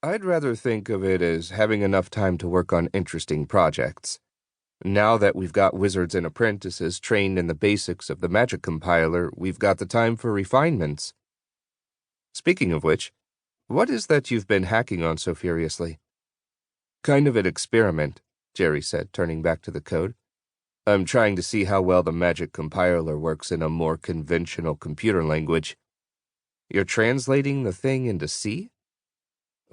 I'd rather think of it as having enough time to work on interesting projects. Now that we've got wizards and apprentices trained in the basics of the magic compiler, we've got the time for refinements. Speaking of which, what is that you've been hacking on so furiously? Kind of an experiment, Jerry said, turning back to the code. I'm trying to see how well the magic compiler works in a more conventional computer language. You're translating the thing into C?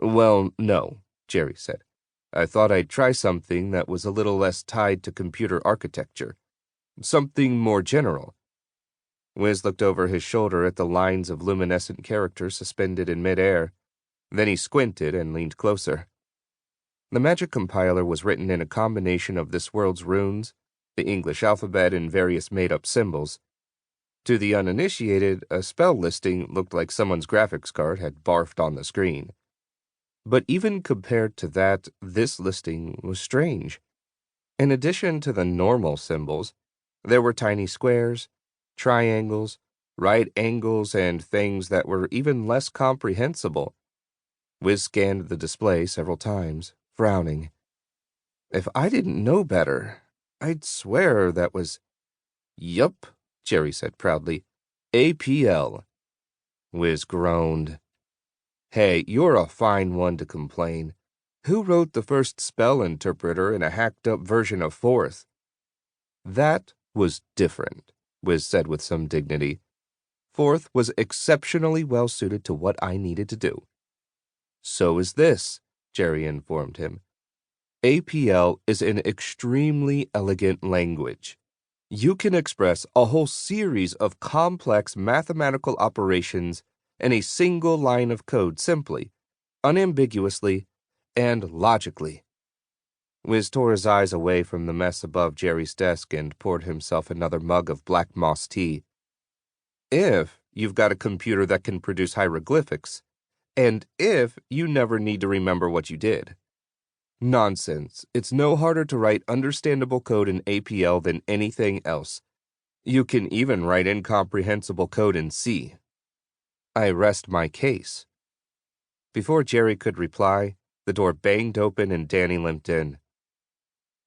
Well, no, Jerry said. I thought I'd try something that was a little less tied to computer architecture. Something more general. Wiz looked over his shoulder at the lines of luminescent characters suspended in midair. Then he squinted and leaned closer. The magic compiler was written in a combination of this world's runes, the English alphabet, and various made-up symbols. To the uninitiated, a spell listing looked like someone's graphics card had barfed on the screen. But even compared to that, this listing was strange. In addition to the normal symbols, there were tiny squares, triangles, right angles, and things that were even less comprehensible. Wiz scanned the display several times, frowning. If I didn't know better, I'd swear that was... Yup, Jerry said proudly. APL. Wiz groaned. Hey, you're a fine one to complain. Who wrote the first spell interpreter in a hacked-up version of Fourth? That was different, Wiz said with some dignity. Fourth was exceptionally well-suited to what I needed to do. So is this, Jerry informed him. APL is an extremely elegant language. You can express a whole series of complex mathematical operations in a single line of code simply, unambiguously, and logically. Wiz tore his eyes away from the mess above Jerry's desk and poured himself another mug of black moss tea. If you've got a computer that can produce hieroglyphics, and if you never need to remember what you did. Nonsense. It's no harder to write understandable code in APL than anything else. You can even write incomprehensible code in C. I rest my case. Before Jerry could reply, the door banged open and Danny limped in.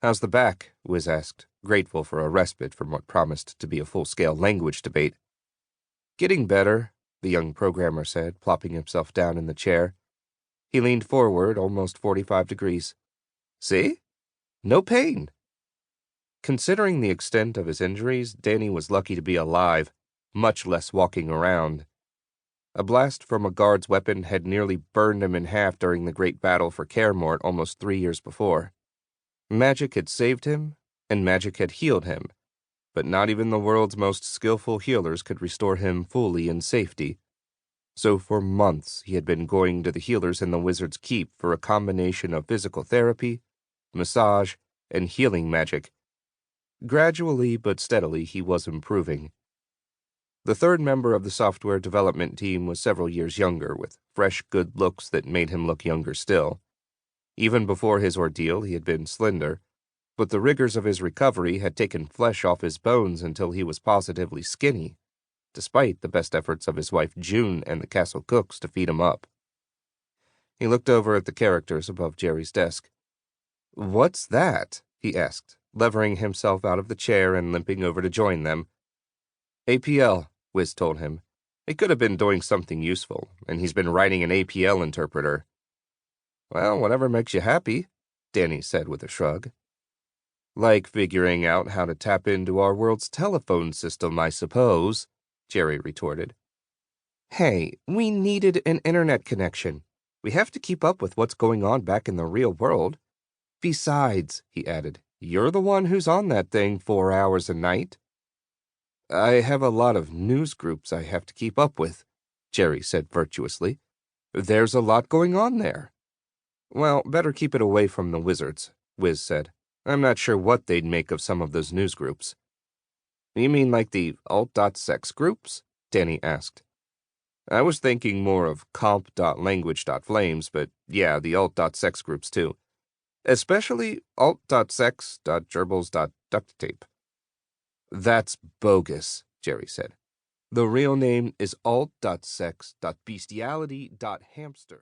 How's the back? Wiz asked, grateful for a respite from what promised to be a full-scale language debate. Getting better, the young programmer said, plopping himself down in the chair. He leaned forward almost 45 degrees. See? No pain. Considering the extent of his injuries, Danny was lucky to be alive, much less walking around. A blast from a guard's weapon had nearly burned him in half during the great battle for Kaer almost 3 years before. Magic had saved him, and magic had healed him, but not even the world's most skillful healers could restore him fully in safety. So for months he had been going to the healers in the Wizard's Keep for a combination of physical therapy, massage, and healing magic. Gradually but steadily he was improving. The third member of the software development team was several years younger, with fresh good looks that made him look younger still. Even before his ordeal he had been slender, but the rigors of his recovery had taken flesh off his bones until he was positively skinny, despite the best efforts of his wife June and the castle cooks to feed him up. He looked over at the characters above Jerry's desk. What's that? He asked, levering himself out of the chair and limping over to join them. APL, Wiz told him. He could have been doing something useful, and he's been writing an APL interpreter. Well, whatever makes you happy, Danny said with a shrug. Like figuring out how to tap into our world's telephone system, I suppose, Jerry retorted. Hey, we needed an internet connection. We have to keep up with what's going on back in the real world. Besides, he added, you're the one who's on that thing 4 hours a night. I have a lot of news groups I have to keep up with, Jerry said virtuously. There's a lot going on there. Well, better keep it away from the wizards, Wiz said. I'm not sure what they'd make of some of those news groups. You mean like the alt.sex groups? Danny asked. I was thinking more of comp.language.flames, but yeah, the alt.sex groups too. Especially alt.sex.gerbils.ducttape. That's bogus, Jerry said. The real name is alt.sex.bestiality.hamster.